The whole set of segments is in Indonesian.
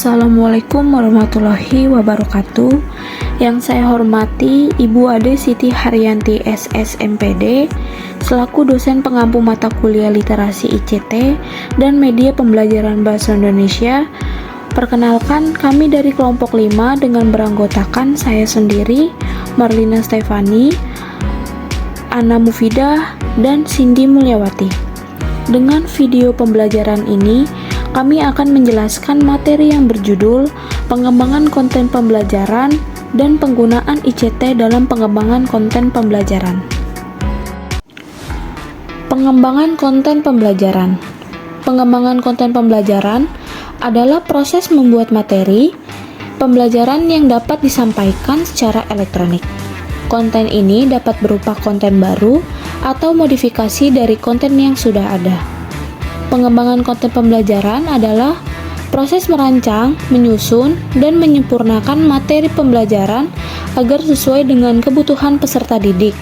Assalamualaikum warahmatullahi wabarakatuh. Yang saya hormati Ibu Ade Siti Haryanti SSMPD selaku dosen pengampu mata kuliah literasi ICT dan media pembelajaran bahasa Indonesia. Perkenalkan, kami dari kelompok 5 dengan beranggotakan saya sendiri, Marlina Stefani, Ana Mufidah, dan Cindy Mulyawati. Dengan video pembelajaran ini, kami akan menjelaskan materi yang berjudul pengembangan konten pembelajaran dan penggunaan ICT dalam pengembangan konten pembelajaran. Pengembangan konten pembelajaran. Pengembangan konten pembelajaran adalah proses membuat materi pembelajaran yang dapat disampaikan secara elektronik. Konten ini dapat berupa konten baru atau modifikasi dari konten yang sudah ada. Pengembangan konten pembelajaran adalah proses merancang, menyusun, dan menyempurnakan materi pembelajaran agar sesuai dengan kebutuhan peserta didik,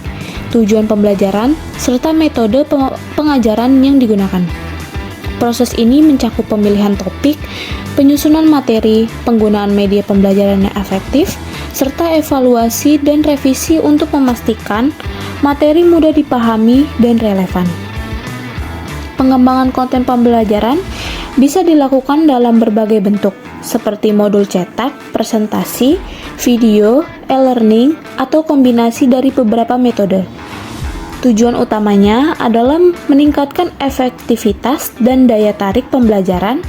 tujuan pembelajaran, serta metode pengajaran yang digunakan. Proses ini mencakup pemilihan topik, penyusunan materi, penggunaan media pembelajaran yang efektif, serta evaluasi dan revisi untuk memastikan materi mudah dipahami dan relevan. Pengembangan konten pembelajaran bisa dilakukan dalam berbagai bentuk, seperti modul cetak, presentasi, video, e-learning, atau kombinasi dari beberapa metode. Tujuan utamanya adalah meningkatkan efektivitas dan daya tarik pembelajaran,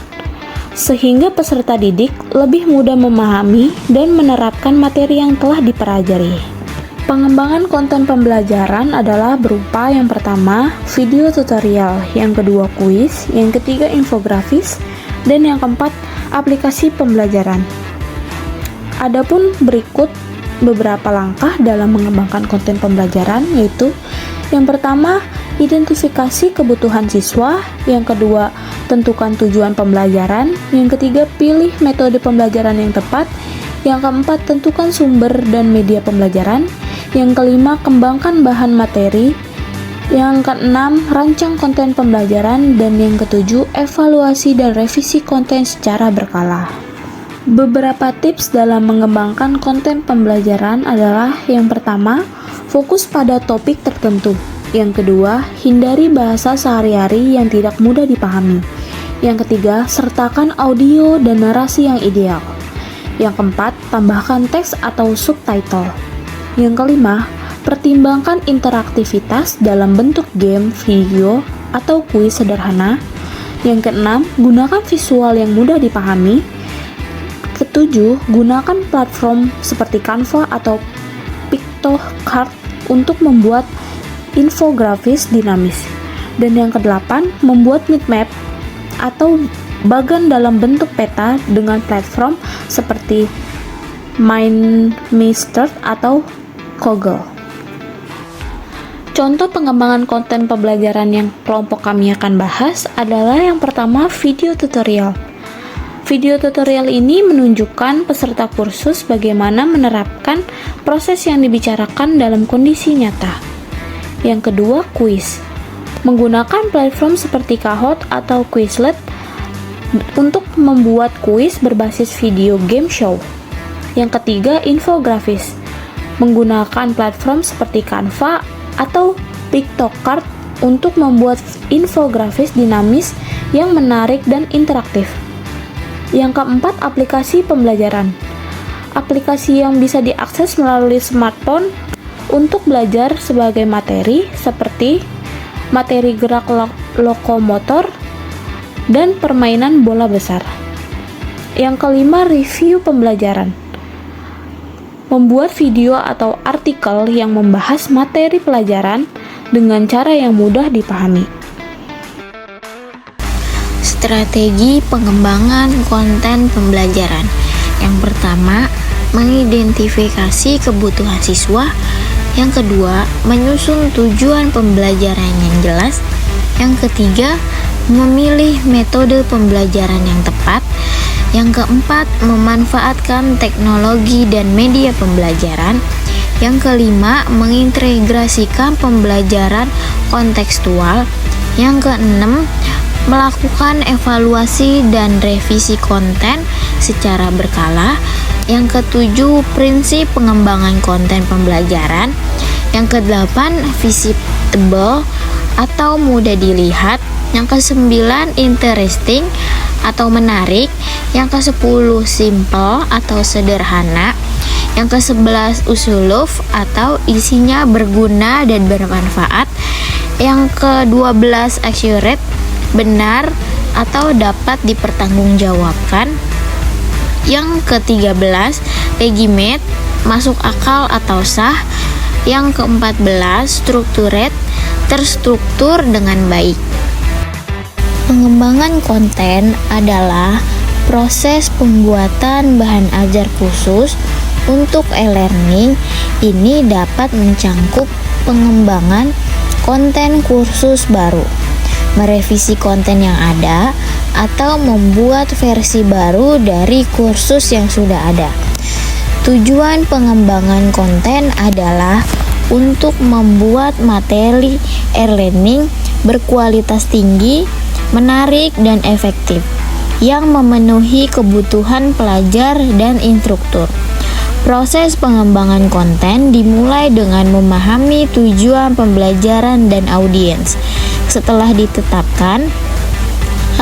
sehingga peserta didik lebih mudah memahami dan menerapkan materi yang telah dipelajari. Pengembangan konten pembelajaran adalah berupa yang pertama, video tutorial, yang kedua kuis, yang ketiga infografis, dan yang keempat, aplikasi pembelajaran. Adapun berikut beberapa langkah dalam mengembangkan konten pembelajaran, yaitu yang pertama, identifikasi kebutuhan siswa, yang kedua, tentukan tujuan pembelajaran, yang ketiga, pilih metode pembelajaran yang tepat, yang keempat, tentukan sumber dan media pembelajaran, yang kelima, kembangkan bahan materi, yang keenam, rancang konten pembelajaran, dan yang ketujuh, evaluasi dan revisi konten secara berkala. Beberapa tips dalam mengembangkan konten pembelajaran adalah yang pertama, fokus pada topik tertentu. Yang kedua, hindari bahasa sehari-hari yang tidak mudah dipahami. Yang ketiga, sertakan audio dan narasi yang ideal. Yang keempat, tambahkan teks atau subtitle. Yang kelima, pertimbangkan interaktivitas dalam bentuk game, video, atau kuis sederhana. Yang keenam, gunakan visual yang mudah dipahami. Ketujuh, gunakan platform seperti Canva atau PictoCart untuk membuat infografis dinamis. Dan yang kedelapan, membuat mindmap atau bagan dalam bentuk peta dengan platform seperti MindMeister atau Kaggle. Contoh pengembangan konten pembelajaran yang kelompok kami akan bahas adalah yang pertama, video tutorial. Video tutorial ini menunjukkan peserta kursus bagaimana menerapkan proses yang dibicarakan dalam kondisi nyata. Yang kedua, kuis. Menggunakan platform seperti Kahoot atau Quizlet untuk membuat kuis berbasis video game show. Yang ketiga, infografis. Menggunakan platform seperti Canva atau PictoCart untuk membuat infografis dinamis yang menarik dan interaktif. Yang keempat, aplikasi pembelajaran. Aplikasi yang bisa diakses melalui smartphone untuk belajar sebagai materi seperti materi gerak lokomotor dan permainan bola besar. Yang kelima, review pembelajaran. Membuat video atau artikel yang membahas materi pelajaran dengan cara yang mudah dipahami. Strategi pengembangan konten pembelajaran. Yang pertama, mengidentifikasi kebutuhan siswa. Yang kedua, menyusun tujuan pembelajaran yang jelas. Yang ketiga, memilih metode pembelajaran yang tepat. Yang keempat, memanfaatkan teknologi dan media pembelajaran. Yang kelima, mengintegrasikan pembelajaran kontekstual. Yang keenam, melakukan evaluasi dan revisi konten secara berkala. Yang ketujuh, prinsip pengembangan konten pembelajaran. Yang kedelapan, visible atau mudah dilihat. Yang kesembilan, interesting atau menarik. Yang kesepuluh, simple atau sederhana. Yang kesebelas, usuluf atau isinya berguna dan bermanfaat. Yang ke-12, accurate, benar atau dapat dipertanggungjawabkan. Yang ke-13, legitimate, masuk akal atau sah. Yang ke-14, structured, terstruktur dengan baik. Pengembangan konten adalah proses pembuatan bahan ajar khusus untuk e-learning. Ini dapat mencangkup pengembangan konten kursus baru, merevisi konten yang ada, atau membuat versi baru dari kursus yang sudah ada. Tujuan pengembangan konten adalah untuk membuat materi e-learning berkualitas tinggi, menarik, dan efektif, yang memenuhi kebutuhan pelajar dan instruktur. Proses pengembangan konten dimulai dengan memahami tujuan pembelajaran dan audiens. Setelah ditetapkan,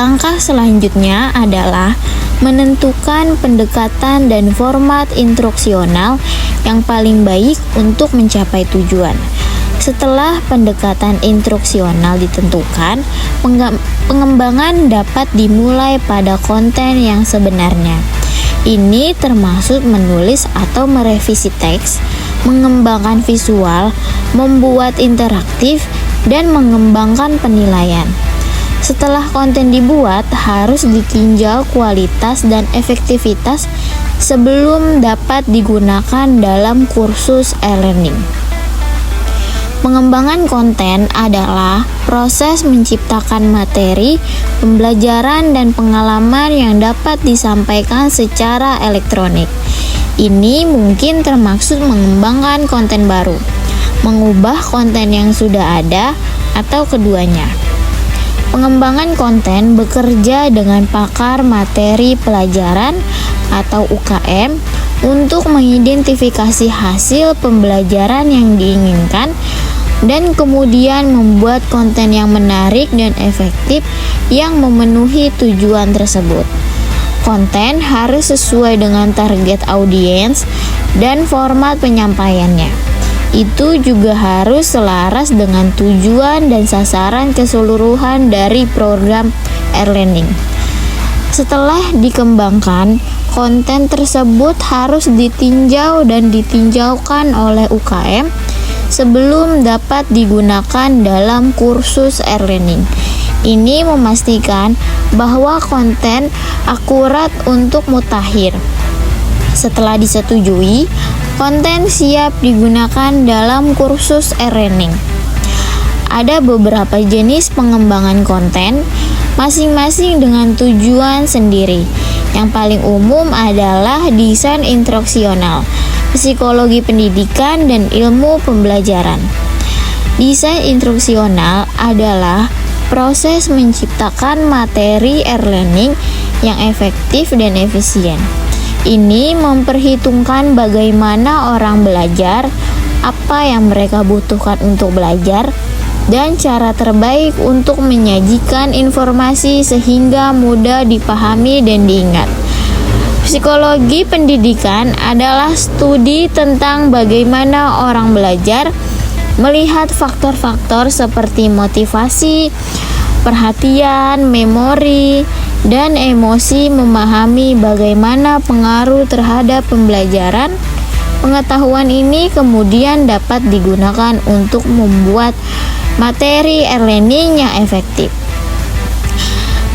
langkah selanjutnya adalah menentukan pendekatan dan format instruksional yang paling baik untuk mencapai tujuan. Setelah pendekatan instruksional ditentukan, pengembangan dapat dimulai pada konten yang sebenarnya. Ini termasuk menulis atau merevisi teks, mengembangkan visual, membuat interaktif, dan mengembangkan penilaian. Setelah konten dibuat, harus ditinjau kualitas dan efektivitas sebelum dapat digunakan dalam kursus e-learning. Pengembangan konten adalah proses menciptakan materi, pembelajaran, dan pengalaman yang dapat disampaikan secara elektronik. Ini mungkin termaksud mengembangkan konten baru, mengubah konten yang sudah ada, atau keduanya. Pengembangan konten bekerja dengan pakar materi pelajaran atau UKM untuk mengidentifikasi hasil pembelajaran yang diinginkan dan kemudian membuat konten yang menarik dan efektif yang memenuhi tujuan tersebut. Konten harus sesuai dengan target audiens dan format penyampaiannya. Itu juga harus selaras dengan tujuan dan sasaran keseluruhan dari program e-learning. Setelah dikembangkan, konten tersebut harus ditinjau dan ditinjaukan oleh UKM sebelum dapat digunakan dalam kursus e-learning. Ini memastikan bahwa konten akurat untuk mutakhir. Setelah disetujui, konten siap digunakan dalam kursus e-learning. Ada beberapa jenis pengembangan konten, masing-masing dengan tujuan sendiri. Yang paling umum adalah desain instruksional, psikologi pendidikan, dan ilmu pembelajaran. Desain instruksional adalah proses menciptakan materi e-learning yang efektif dan efisien. Ini memperhitungkan bagaimana orang belajar, apa yang mereka butuhkan untuk belajar, dan cara terbaik untuk menyajikan informasi sehingga mudah dipahami dan diingat. Psikologi pendidikan adalah studi tentang bagaimana orang belajar, melihat faktor-faktor seperti motivasi, perhatian, memori, dan emosi, memahami bagaimana pengaruh terhadap pembelajaran. Pengetahuan ini kemudian dapat digunakan untuk membuat materi e-learning yang efektif.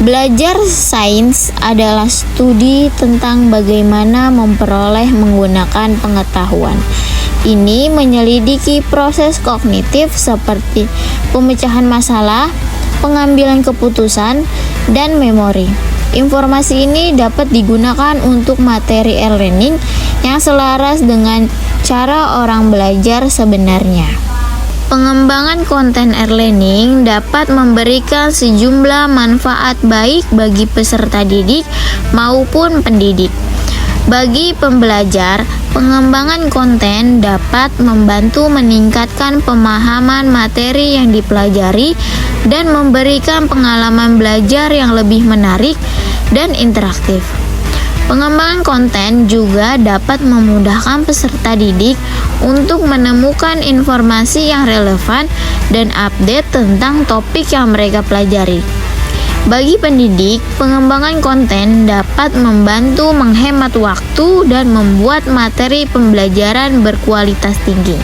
Belajar sains adalah studi tentang bagaimana memperoleh menggunakan pengetahuan. Ini menyelidiki proses kognitif seperti pemecahan masalah, pengambilan keputusan, dan memori. Informasi ini dapat digunakan untuk materi e-learning yang selaras dengan cara orang belajar sebenarnya. Pengembangan konten e-learning dapat memberikan sejumlah manfaat baik bagi peserta didik maupun pendidik. Bagi pembelajar, pengembangan konten dapat membantu meningkatkan pemahaman materi yang dipelajari dan memberikan pengalaman belajar yang lebih menarik dan interaktif. Pengembangan konten juga dapat memudahkan peserta didik untuk menemukan informasi yang relevan dan update tentang topik yang mereka pelajari. Bagi pendidik, pengembangan konten dapat membantu menghemat waktu dan membuat materi pembelajaran berkualitas tinggi.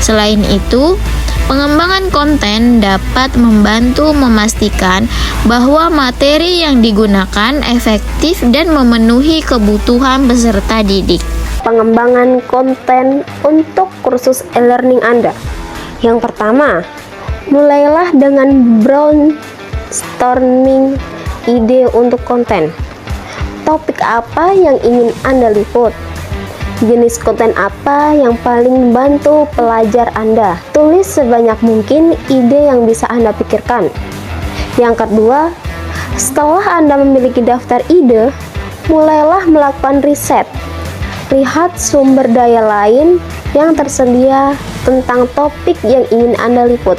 Selain itu, pengembangan konten dapat membantu memastikan bahwa materi yang digunakan efektif dan memenuhi kebutuhan peserta didik. Pengembangan konten untuk kursus e-learning Anda. Yang pertama, mulailah dengan brainstorming ide untuk konten. Topik apa yang ingin Anda liput? Jenis konten apa yang paling membantu pelajar Anda? Tulis sebanyak mungkin ide yang bisa Anda pikirkan. Yang kedua, setelah Anda memiliki daftar ide, mulailah melakukan riset. Lihat sumber daya lain yang tersedia tentang topik yang ingin Anda liput.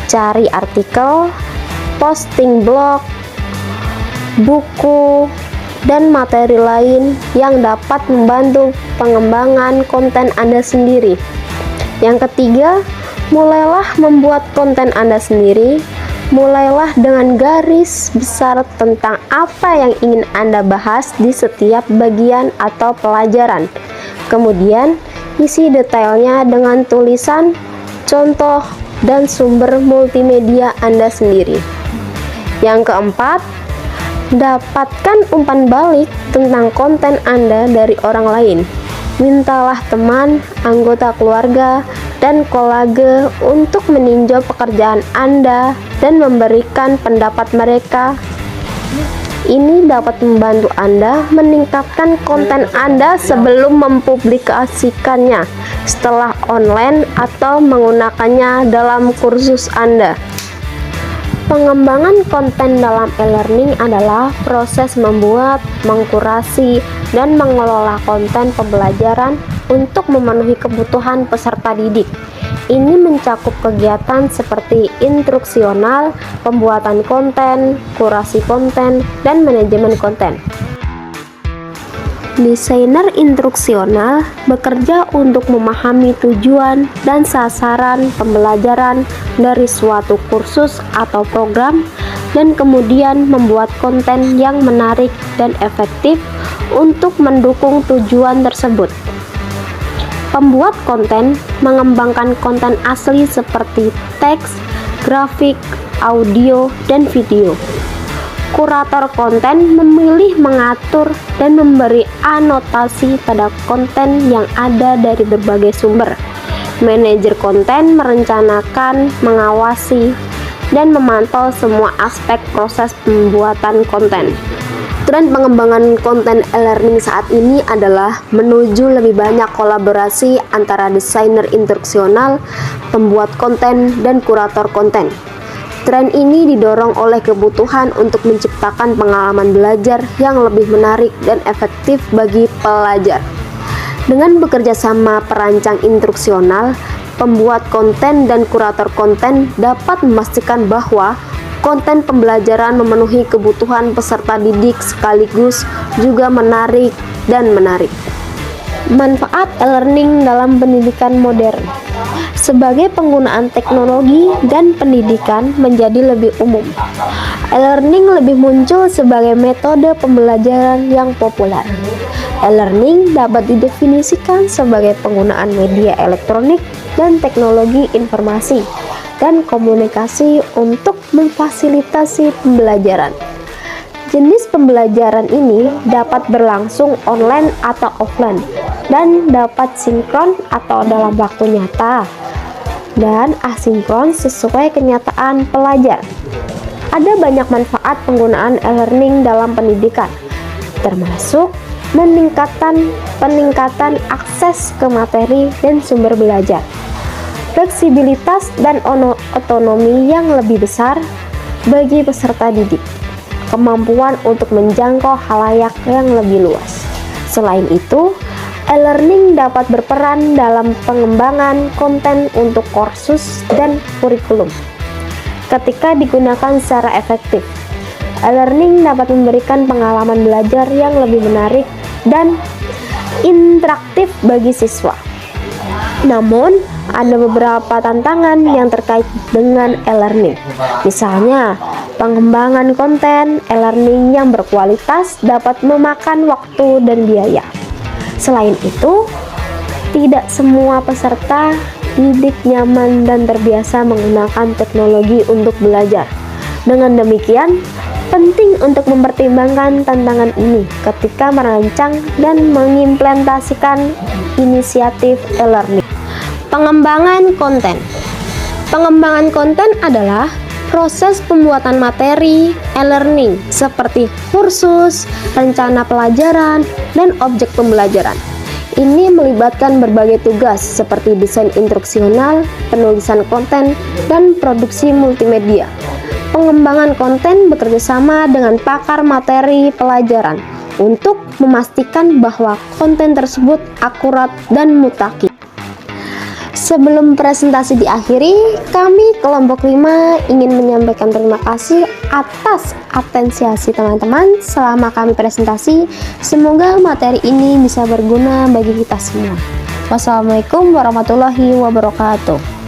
Cari artikel, posting blog, buku, dan materi lain yang dapat membantu pengembangan konten Anda sendiri. Yang ketiga, mulailah membuat konten Anda sendiri. Mulailah dengan garis besar tentang apa yang ingin Anda bahas di setiap bagian atau pelajaran. Kemudian, isi detailnya dengan tulisan, contoh, dan sumber multimedia Anda sendiri. Yang keempat, dapatkan umpan balik tentang konten Anda dari orang lain. Mintalah teman, anggota keluarga, dan kolege untuk meninjau pekerjaan Anda dan memberikan pendapat mereka. Ini dapat membantu Anda meningkatkan konten Anda sebelum mempublikasikannya setelah online atau menggunakannya dalam kursus Anda. Pengembangan konten dalam e-learning adalah proses membuat, mengkurasi, dan mengelola konten pembelajaran untuk memenuhi kebutuhan peserta didik. Ini mencakup kegiatan seperti instruksional, pembuatan konten, kurasi konten, dan manajemen konten. Desainer instruksional bekerja untuk memahami tujuan dan sasaran pembelajaran dari suatu kursus atau program dan kemudian membuat konten yang menarik dan efektif untuk mendukung tujuan tersebut. Pembuat konten mengembangkan konten asli seperti teks, grafik, audio, dan video. Kurator konten memilih, mengatur, dan memberi anotasi pada konten yang ada dari berbagai sumber. Manajer konten merencanakan, mengawasi, dan memantau semua aspek proses pembuatan konten. Tren pengembangan konten e-learning saat ini adalah menuju lebih banyak kolaborasi antara desainer instruksional, pembuat konten, dan kurator konten. Tren ini didorong oleh kebutuhan untuk menciptakan pengalaman belajar yang lebih menarik dan efektif bagi pelajar. Dengan bekerja sama perancang instruksional, pembuat konten, dan kurator konten dapat memastikan bahwa konten pembelajaran memenuhi kebutuhan peserta didik sekaligus juga menarik dan menarik. Manfaat e-learning dalam pendidikan modern. Sebagai penggunaan teknologi dan pendidikan menjadi lebih umum, e-learning lebih muncul sebagai metode pembelajaran yang populer. E-learning dapat didefinisikan sebagai penggunaan media elektronik dan teknologi informasi dan komunikasi untuk memfasilitasi pembelajaran. Jenis pembelajaran ini dapat berlangsung online atau offline dan dapat sinkron atau dalam waktu nyata dan asinkron sesuai kenyataan pelajar. Ada banyak manfaat penggunaan e-learning dalam pendidikan, termasuk peningkatan akses ke materi dan sumber belajar, fleksibilitas dan otonomi yang lebih besar bagi peserta didik, kemampuan untuk menjangkau khalayak yang lebih luas. Selain itu, e-learning dapat berperan dalam pengembangan konten untuk kursus dan kurikulum. Ketika digunakan secara efektif, e-learning dapat memberikan pengalaman belajar yang lebih menarik dan interaktif bagi siswa. Namun, ada beberapa tantangan yang terkait dengan e-learning. Misalnya, pengembangan konten e-learning yang berkualitas dapat memakan waktu dan biaya. Selain itu, tidak semua peserta didik nyaman dan terbiasa menggunakan teknologi untuk belajar. Dengan demikian, penting untuk mempertimbangkan tantangan ini ketika merancang dan mengimplementasikan inisiatif e-learning. Pengembangan konten. Pengembangan konten adalah proses pembuatan materi e-learning seperti kursus, rencana pelajaran, dan objek pembelajaran. Ini melibatkan berbagai tugas seperti desain instruksional, penulisan konten, dan produksi multimedia. Pengembangan konten bekerjasama dengan pakar materi pelajaran untuk memastikan bahwa konten tersebut akurat dan mutakhir. Sebelum presentasi diakhiri, kami kelompok 5 ingin menyampaikan terima kasih atas atensi teman-teman selama kami presentasi. Semoga materi ini bisa berguna bagi kita semua. Wassalamualaikum warahmatullahi wabarakatuh.